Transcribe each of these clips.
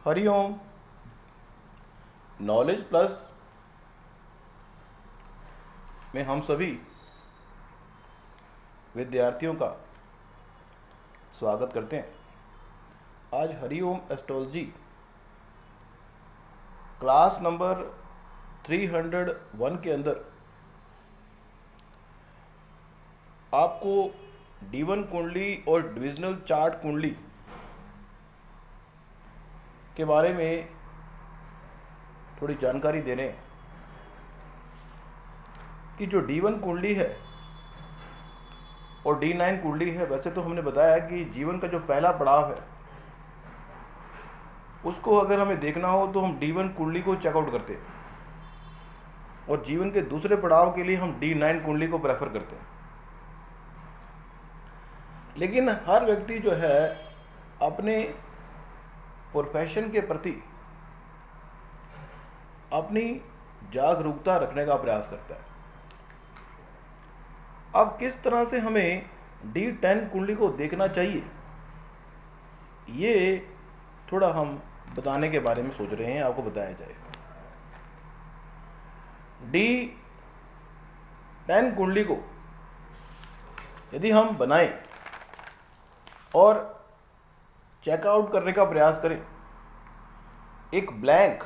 Hariom. Knowledge plus में हम सभी विद्यार्थियों का स्वागत करते हैं। आज हरिओम एस्ट्रोलॉजी क्लास नंबर 301 के अंदर आपको D1 कुंडली और डिविजनल चार्ट कुंडली के बारे में थोड़ी जानकारी दे रहे हैं कि जो D1 कुंडली है और D9 कुंडली है। वैसे तो हमने बताया कि जीवन का जो पहला पड़ाव है उसको अगर हमें देखना हो तो हम D1 कुंडली को चेकआउट करते हैं और जीवन के दूसरे पड़ाव के लिए हम D9 कुंडली को प्रेफर करते हैं। लेकिन हर व्यक्ति जो है अपने प्रोफेशन के प्रति अपनी जागरूकता रखने का प्रयास करता है। अब किस तरह से हमें D10 कुंडली को देखना चाहिए, ये थोड़ा हम बताने के बारे में सोच रहे हैं, आपको बताया जाए। D10 कुंडली को यदि हम बनाएं और चेकआउट करने का प्रयास करें, एक ब्लैंक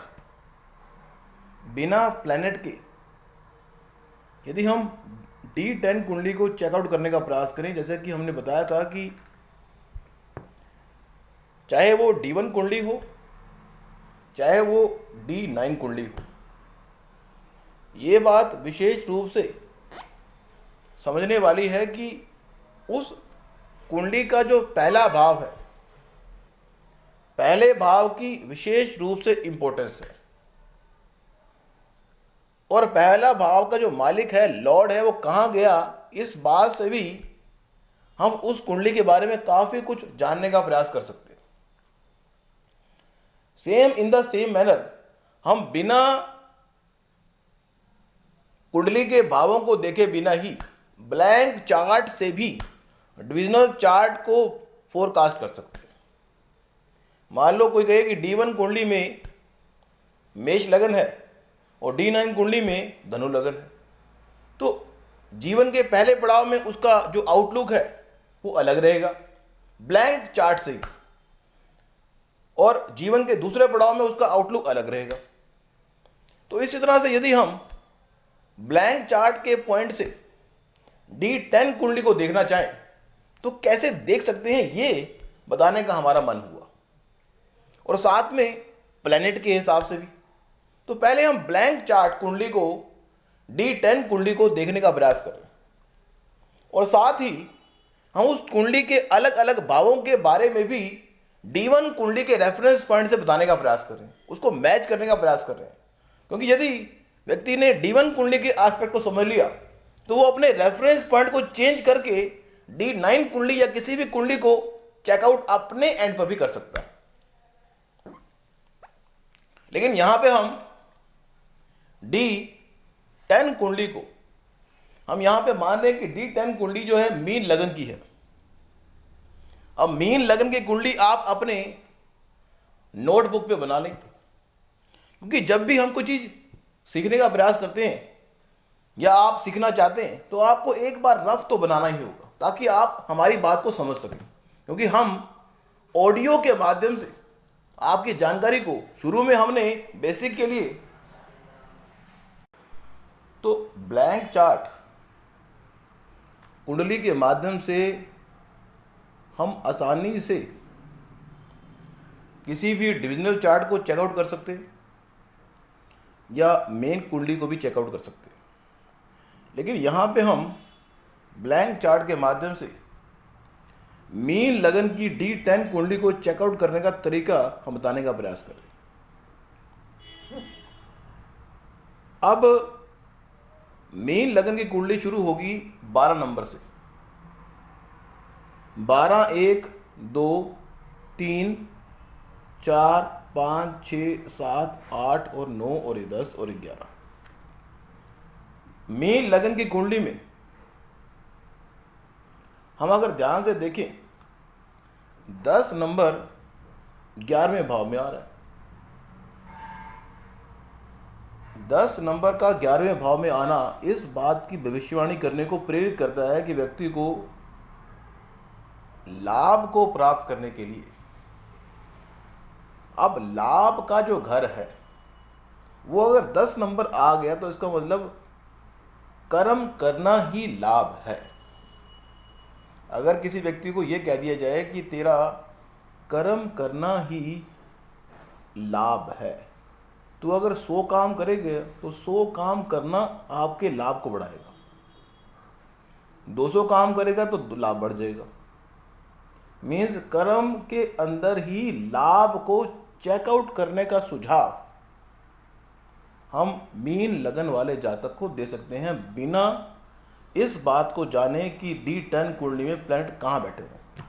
बिना प्लैनेट के यदि हम D10 कुंडली को चेकआउट करने का प्रयास करें, जैसे कि हमने बताया था कि चाहे वो D1 कुंडली हो चाहे वो D9 कुंडली हो, ये बात विशेष रूप से समझने वाली है कि उस कुंडली का जो पहला भाव है, पहले भाव की विशेष रूप से इंपॉर्टेंस है और पहला भाव का जो मालिक है, लॉर्ड है, वो कहाँ गया, इस बात से भी हम उस कुंडली के बारे में काफी कुछ जानने का प्रयास कर सकते हैं। Same in the same manner हम बिना कुंडली के भावों को देखे बिना ही ब्लैंक चार्ट से भी डिविजनल चार्ट को फोरकास्ट कर सकते हैं। मान लो कोई कहे कि D1 कुंडली में मेष लगन है और D9 कुंडली में धनु लगन है, तो जीवन के पहले पड़ाव में उसका जो आउटलुक है वो अलग रहेगा ब्लैंक चार्ट से, और जीवन के दूसरे पड़ाव में उसका आउटलुक अलग रहेगा। तो इसी तरह से यदि हम ब्लैंक चार्ट के पॉइंट से D10 कुंडली को देखना चाहें तो कैसे देख सकते हैं, ये बताने का हमारा मन हुआ, और साथ में प्लैनेट के हिसाब से भी। तो पहले हम ब्लैंक चार्ट कुंडली को D10 कुंडली को देखने का प्रयास करें और साथ ही हम उस कुंडली के अलग अलग भावों के बारे में भी D1 कुंडली के रेफरेंस पॉइंट से बताने का प्रयास करें, उसको मैच करने का प्रयास कर रहे हैं। क्योंकि यदि व्यक्ति ने D1 कुंडली के एस्पेक्ट को समझ लिया तो वो अपने रेफरेंस पॉइंट को चेंज करके D9 कुंडली या किसी भी कुंडली को चेकआउट अपने एंड पर भी कर सकता है। लेकिन यहां पे हम D10 कुंडली को हम यहां पे मान रहे हैं कि D10 कुंडली जो है मीन लगन की है। अब मीन लगन की कुंडली आप अपने नोटबुक पे बना लें, क्योंकि जब भी हम कोई चीज सीखने का प्रयास करते हैं या आप सीखना चाहते हैं तो आपको एक बार रफ तो बनाना ही होगा ताकि आप हमारी बात को समझ सकें। क्योंकि हम ऑडियो के माध्यम से आपकी जानकारी को शुरू में हमने बेसिक के लिए तो ब्लैंक चार्ट कुंडली के माध्यम से हम आसानी से किसी भी डिविजनल चार्ट को चेकआउट कर सकते हैं या मेन कुंडली को भी चेकआउट कर सकते हैं। लेकिन यहाँ पे हम ब्लैंक चार्ट के माध्यम से मीन लगन की D10 कुंडली को चेकआउट करने का तरीका हम बताने का प्रयास कर रहे हैं। अब मीन लगन की कुंडली शुरू होगी 12 नंबर से। 12, 1, 2, 3, 4, 5, 6, 7, 8 और 9 और 10 और 11। मीन लगन की कुंडली में हम अगर ध्यान से देखें 10 नंबर 11वें भाव में आ रहा है। 10 नंबर का 11वें भाव में आना इस बात की भविष्यवाणी करने को प्रेरित करता है कि व्यक्ति को लाभ को प्राप्त करने के लिए, अब लाभ का जो घर है वो अगर 10 नंबर आ गया तो इसका मतलब कर्म करना ही लाभ है। अगर किसी व्यक्ति को यह कह दिया जाए कि तेरा कर्म करना ही लाभ है, तो अगर 100 काम करेंगे तो 100 काम करना आपके लाभ को बढ़ाएगा, 200 काम करेगा तो लाभ बढ़ जाएगा। मीन्स कर्म के अंदर ही लाभ को चेकआउट करने का सुझाव हम मीन लगन वाले जातक को दे सकते हैं, बिना इस बात को जाने कि D10 कुंडली में प्लैनेट कहाँ बैठे हुए,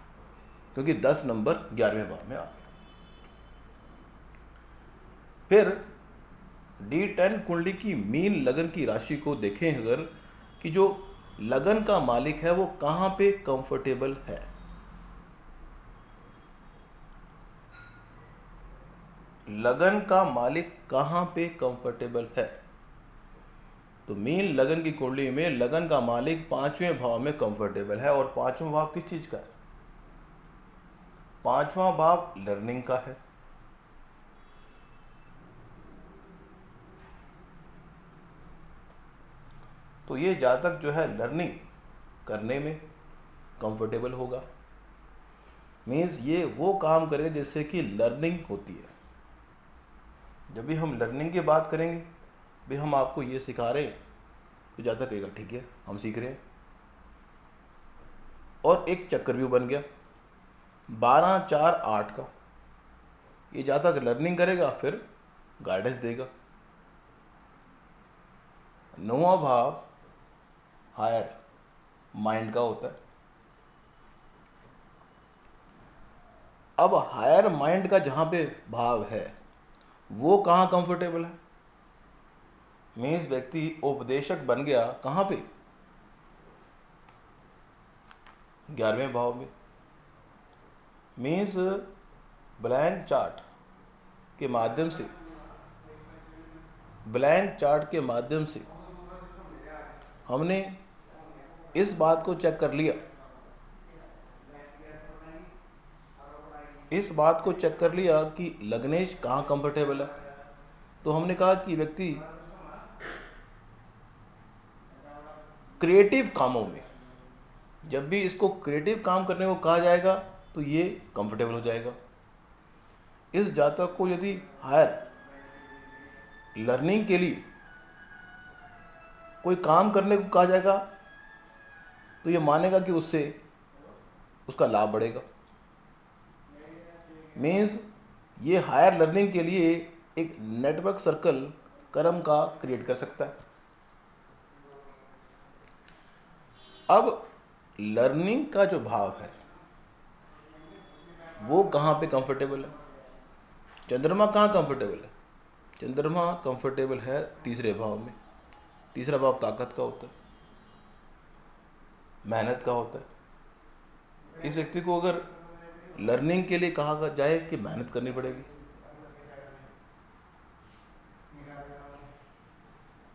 क्योंकि 10 नंबर 11वें भाव में आ गया। फिर D10 कुंडली की मीन लगन की राशि को देखें अगर, कि जो लगन का मालिक है वो कहाँ पे कंफर्टेबल है। लगन का मालिक कहाँ पे कंफर्टेबल है, तो मीन लगन की कुंडली में लगन का मालिक 5वें भाव में कंफर्टेबल है। और 5वां भाव किस चीज का है? 5वां भाव लर्निंग का है। तो ये जातक जो है लर्निंग करने में कंफर्टेबल होगा। मीन्स ये वो काम करेगा जिससे कि लर्निंग होती है। जब भी हम लर्निंग की बात करेंगे, भी हम आपको ये सिखा रहे हैं, तो जातक कहेगा ठीक है हम सीख रहे हैं। और एक चक्रव्यूह बन गया 12 4 8 का, ये जातक लर्निंग करेगा फिर गाइडेंस देगा। 9वां भाव हायर माइंड का होता है। अब हायर माइंड का जहां पे भाव है वो कहाँ कंफर्टेबल है? मीन्स व्यक्ति उपदेशक बन गया कहाँ पे? 11वें भाव में। मीन्स ब्लैंक चार्ट के माध्यम से, ब्लैंक चार्ट के माध्यम से हमने इस बात को चेक कर लिया, इस बात को चेक कर लिया कि लग्नेश कहाँ कंफर्टेबल है। तो हमने कहा कि व्यक्ति क्रिएटिव कामों में, जब भी इसको क्रिएटिव काम करने को कहा जाएगा तो ये कंफर्टेबल हो जाएगा। इस जातक को यदि हायर लर्निंग के लिए कोई काम करने को कहा जाएगा तो ये मानेगा कि उससे उसका लाभ बढ़ेगा। मीन्स ये हायर लर्निंग के लिए एक नेटवर्क सर्कल कर्म का क्रिएट कर सकता है। अब लर्निंग का जो भाव है वो कहाँ पे कंफर्टेबल है? चंद्रमा कहाँ कंफर्टेबल है? चंद्रमा कंफर्टेबल है 3रे भाव में। 3रा भाव ताकत का होता है, मेहनत का होता है। इस व्यक्ति को अगर लर्निंग के लिए कहा जाए कि मेहनत करनी पड़ेगी,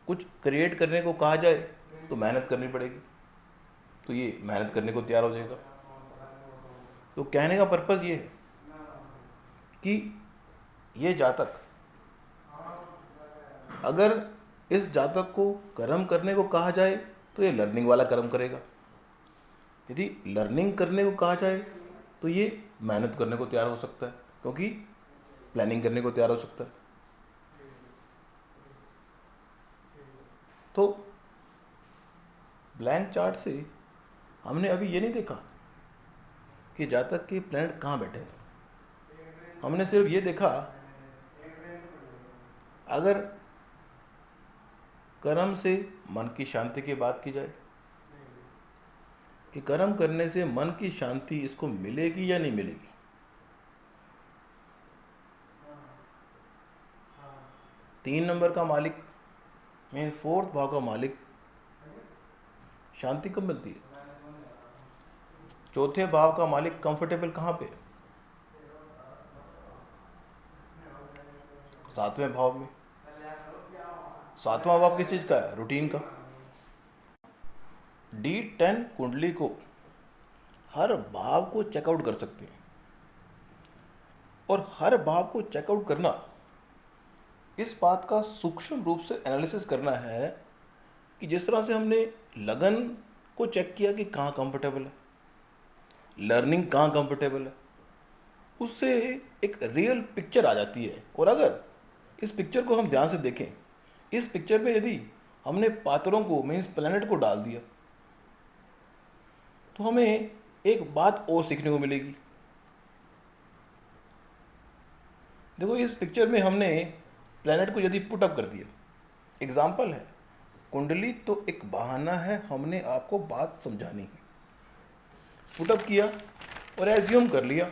कुछ क्रिएट करने को कहा जाए तो मेहनत करनी पड़ेगी, तो ये मेहनत करने को तैयार हो जाएगा। तो कहने का पर्पस ये है कि ये जातक, अगर इस जातक को कर्म करने को कहा जाए तो ये लर्निंग वाला कर्म करेगा, यदि लर्निंग करने को कहा जाए तो ये मेहनत करने को तैयार हो सकता है, क्योंकि प्लानिंग करने को तैयार हो सकता है। तो ब्लैंक चार्ट से हमने अभी ये नहीं देखा कि जातक के प्लैनेट कहाँ बैठे हैं। हमने सिर्फ ये देखा अगर कर्म से मन की शांति की बात की जाए कि कर्म करने से मन की शांति इसको मिलेगी या नहीं मिलेगी। तीन नंबर का मालिक में 4th भाव का मालिक, शांति कब मिलती है? 4थे भाव का मालिक कंफर्टेबल कहाँ पे? 7वें भाव में। सातवां भाव किस चीज का है? रूटीन का। D10 कुंडली को हर भाव को चेकआउट कर सकते हैं, और हर भाव को चेकआउट करना इस बात का सूक्ष्म रूप से एनालिसिस करना है कि जिस तरह से हमने लगन को चेक किया कि कहाँ कंफर्टेबल है, लर्निंग कहाँ कंफर्टेबल है, उससे एक रियल पिक्चर आ जाती है। और अगर इस पिक्चर को हम ध्यान से देखें, इस पिक्चर में यदि हमने पात्रों को मीन्स प्लैनेट को डाल दिया तो हमें एक बात और सीखने को मिलेगी। देखो, इस पिक्चर में हमने प्लैनेट को यदि पुट अप कर दिया, एग्जाम्पल है, कुंडली तो एक बहाना है, हमने आपको बात समझानी है। पुट अप किया और एज्यूम कर लिया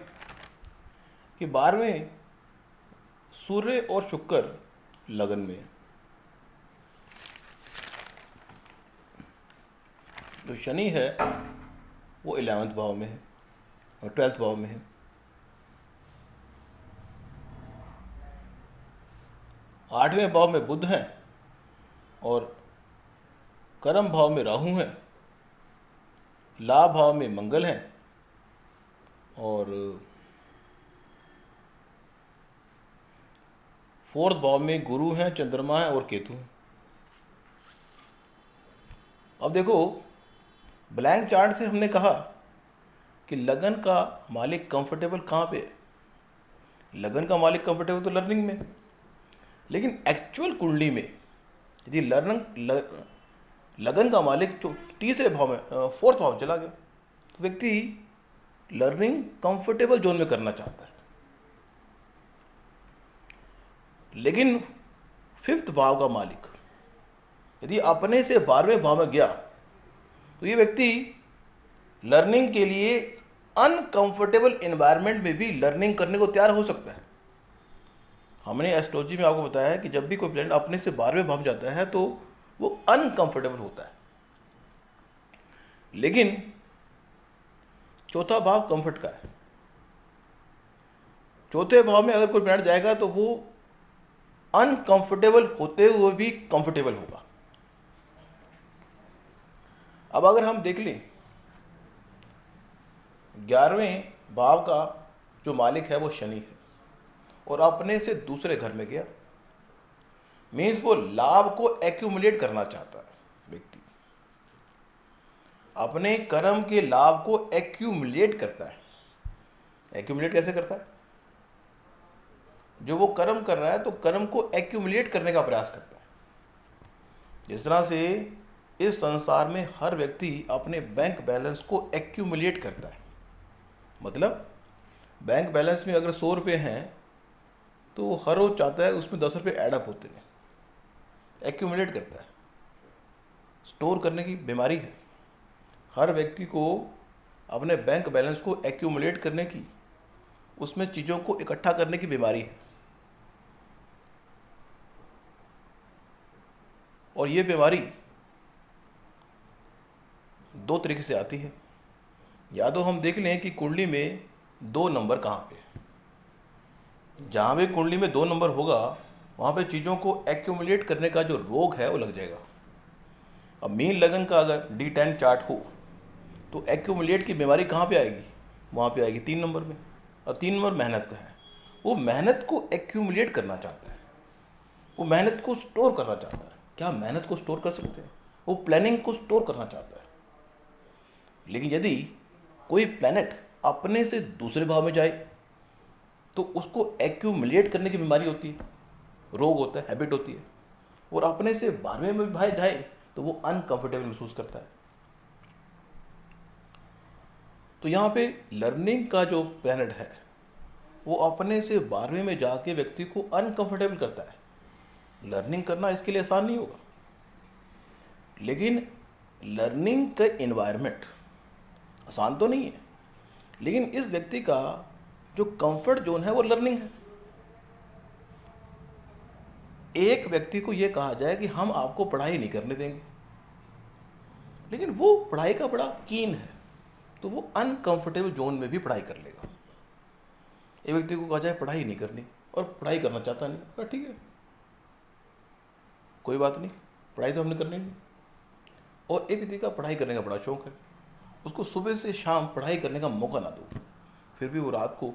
कि 12वें सूर्य और शुक्र लगन में है, जो शनि है वो 11वें भाव में है और 12वें भाव में है। आठवें भाव में बुध है और कर्म भाव में राहु है, लाभ भाव में मंगल है और फोर्थ भाव में गुरु हैं, चंद्रमा है और केतु है। अब देखो, ब्लैंक चार्ट से हमने कहा कि लगन का मालिक कंफर्टेबल कहाँ पे है? लगन का मालिक कंफर्टेबल तो लर्निंग में, लेकिन एक्चुअल कुंडली में यदि लगन का मालिक जो तीसरे भाव में, फोर्थ भाव में चला गया, तो व्यक्ति लर्निंग कंफर्टेबल जोन में करना चाहता है। लेकिन फिफ्थ भाव का मालिक यदि अपने से 12वें भाव में गया तो ये व्यक्ति लर्निंग के लिए अनकंफर्टेबल एनवायरनमेंट में भी लर्निंग करने को तैयार हो सकता है। हमने एस्ट्रोलॉजी में आपको बताया है कि जब भी कोई प्लैनेट अपने से 12वें भाव में जाता है तो वो अनकंफर्टेबल होता है, लेकिन चौथा भाव कंफर्ट का है। चौथे भाव में अगर कोई प्लैनेट जाएगा तो वो अनकंफर्टेबल होते हुए भी कंफर्टेबल होगा। अब अगर हम देख लें, 11वें भाव का जो मालिक है वो शनि है और अपने से दूसरे घर में गया, मीन्स वो लाभ को एक्यूमुलेट करना चाहता है। व्यक्ति अपने कर्म के लाभ को एक्यूमुलेट करता है। एक्यूमुलेट कैसे करता है? जो वो कर्म कर रहा है तो कर्म को एक्यूमुलेट करने का प्रयास करता है। जिस तरह से इस संसार में हर व्यक्ति अपने बैंक बैलेंस को एक्यूमुलेट करता है, मतलब बैंक बैलेंस में अगर 100 रुपये हैं तो हर रोज चाहता है उसमें 10 रुपये एडअप होते हैं, एक्यूमुलेट करता है। स्टोर करने की बीमारी है हर व्यक्ति को, अपने बैंक बैलेंस को एक्यूमुलेट करने की, उसमें चीज़ों को इकट्ठा करने की बीमारी है। और ये बीमारी दो तरीके से आती है। या तो हम देख लें कि कुंडली में 2 नंबर कहाँ पे है। जहाँ भी कुंडली में 2 नंबर होगा वहाँ पे चीज़ों को एक्यूमुलेट करने का जो रोग है वो लग जाएगा। अब मीन लगन का अगर D10 चार्ट हो तो एक्यूमुलेट की बीमारी कहाँ पे आएगी? वहाँ पे आएगी 3 नंबर में। अब 3 नंबर मेहनत का है, वो मेहनत को एक्यूमुलेट करना चाहता है, वो मेहनत को स्टोर करना चाहता है। क्या मेहनत को स्टोर कर सकते हैं? वो प्लानिंग को स्टोर करना चाहता है। लेकिन यदि कोई प्लैनेट अपने से दूसरे भाव में जाए तो उसको एक्यूमुलेट करने की बीमारी होती है, रोग होता है, हैबिट होती है। और अपने से 12वें में भाई जाए तो वो अनकंफर्टेबल महसूस करता है। तो यहाँ पे लर्निंग का जो प्लैनेट है वो अपने से 12वें में जाके व्यक्ति को अनकंफर्टेबल करता है। लर्निंग करना इसके लिए आसान नहीं होगा, लेकिन लर्निंग का एनवायरनमेंट आसान तो नहीं है, लेकिन इस व्यक्ति का जो कंफर्ट जोन है वो लर्निंग है। एक व्यक्ति को यह कहा जाए कि हम आपको पढ़ाई नहीं करने देंगे, लेकिन वो पढ़ाई का बड़ा कीन है, तो वो अनकंफर्टेबल जोन में भी पढ़ाई कर लेगा। एक व्यक्ति को कहा जाए पढ़ाई नहीं करनी और पढ़ाई करना चाहता नहीं, ठीक है, कोई बात नहीं, पढ़ाई तो हमने करनी नहीं। और एक व्यक्ति का पढ़ाई करने का बड़ा शौक है, उसको सुबह से शाम पढ़ाई करने का मौका ना दो, फिर भी वो रात को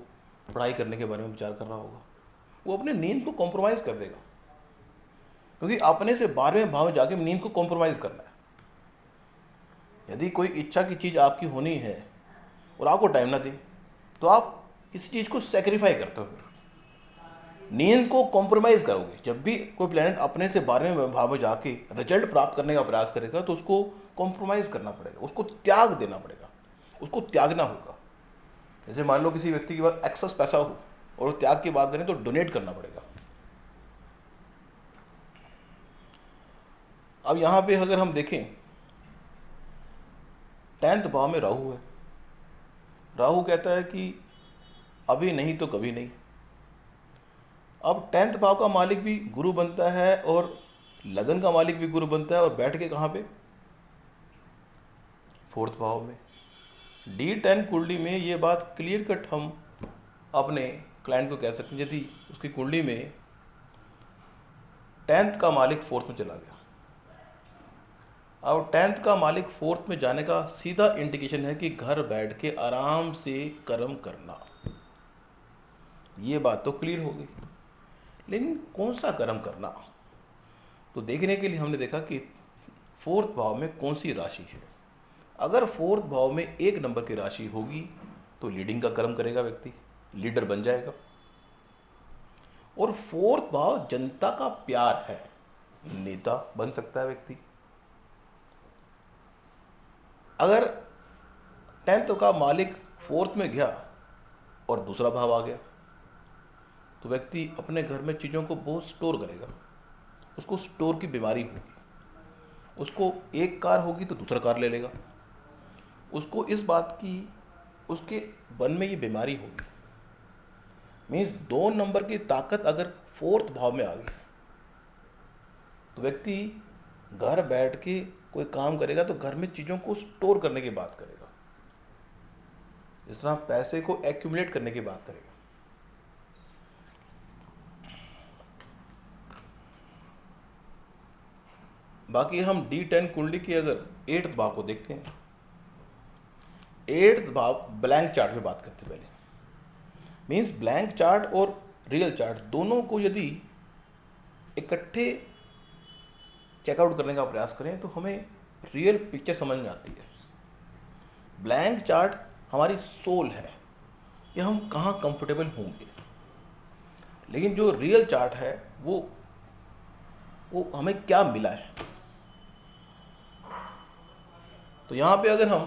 पढ़ाई करने के बारे में विचार कर रहा होगा, वो अपने नींद को कॉम्प्रोमाइज़ कर देगा, क्योंकि अपने से 12वें भाव में जाके नींद को कॉम्प्रोमाइज़ करना है। यदि कोई इच्छा की चीज़ आपकी होनी है और आपको टाइम ना दे, तो आप किसी चीज़ को सेक्रीफाई करते हो, नींद को कॉम्प्रोमाइज़ करोगे। जब भी कोई प्लेनेट अपने से 12वें भाव में जाके रिजल्ट प्राप्त करने का प्रयास करेगा, तो उसको कॉम्प्रोमाइज़ करना पड़ेगा, उसको त्याग देना पड़ेगा, उसको त्यागना होगा। जैसे मान लो किसी व्यक्ति के पास एक्सेस पैसा हो और त्याग की बात करें तो डोनेट करना पड़ेगा। अब यहाँ पे अगर हम देखें, 10th भाव में राहु है। राहु कहता है कि अभी नहीं तो कभी नहीं। अब 10th भाव का मालिक भी गुरु बनता है और लगन का मालिक भी गुरु बनता है, और बैठ के कहाँ पे? 4th भाव में। D10 कुंडली में ये बात क्लियर कट हम अपने क्लाइंट को कह सकते हैं। यदि उसकी कुंडली में 10th का मालिक 4th में चला गया, अब 10th का मालिक 4th में जाने का सीधा इंडिकेशन है कि घर बैठ के आराम से कर्म करना। ये बात तो क्लियर हो गई, लेकिन कौन सा कर्म करना? तो देखने के लिए हमने देखा कि 4th भाव में कौन सी राशि है। अगर 4th भाव में 1 नंबर की राशि होगी तो लीडिंग का कर्म करेगा व्यक्ति, लीडर बन जाएगा। और 4th भाव जनता का प्यार है, नेता बन सकता है व्यक्ति। अगर 10th का मालिक 4th में गया और दूसरा भाव आ गया, तो व्यक्ति अपने घर में चीज़ों को बहुत स्टोर करेगा, उसको स्टोर की बीमारी होगी, उसको एक कार होगी तो दूसरा कार ले लेगा, उसको इस बात की उसके मन में ये बीमारी होगी। मीन्स 2 नंबर की ताकत अगर 4th भाव में आ गई तो व्यक्ति घर बैठ के कोई काम करेगा तो घर में चीज़ों को स्टोर करने की बात करेगा, जिस तरह पैसे को एक्यूमुलेट करने की बात करेगा। बाकी हम D10 कुंडली की अगर 8th भाव को देखते हैं, 8th भाव ब्लैंक चार्ट में बात करते पहले। मीन्स ब्लैंक चार्ट और रियल चार्ट दोनों को यदि इकट्ठे चेकआउट करने का प्रयास करें तो हमें रियल पिक्चर समझ में आती है। ब्लैंक चार्ट हमारी सोल है, ये हम कहाँ कंफर्टेबल होंगे, लेकिन जो रियल चार्ट है वो हमें क्या मिला है। तो यहाँ पे अगर हम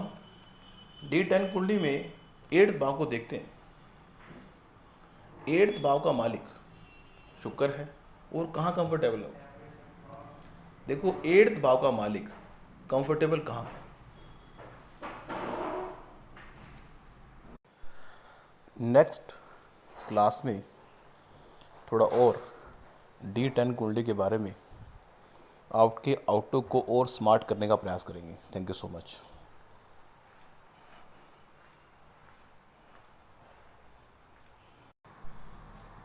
D10 कुंडली में 8th भाव को देखते हैं, 8th भाव का मालिक शुक्र है और कहाँ कंफर्टेबल है? देखो 8th भाव का मालिक कंफर्टेबल कहाँ है? नेक्स्ट क्लास में थोड़ा और D10 कुंडली के बारे में आपके आउटलुक को और स्मार्ट करने का प्रयास करेंगे। Thank you so much.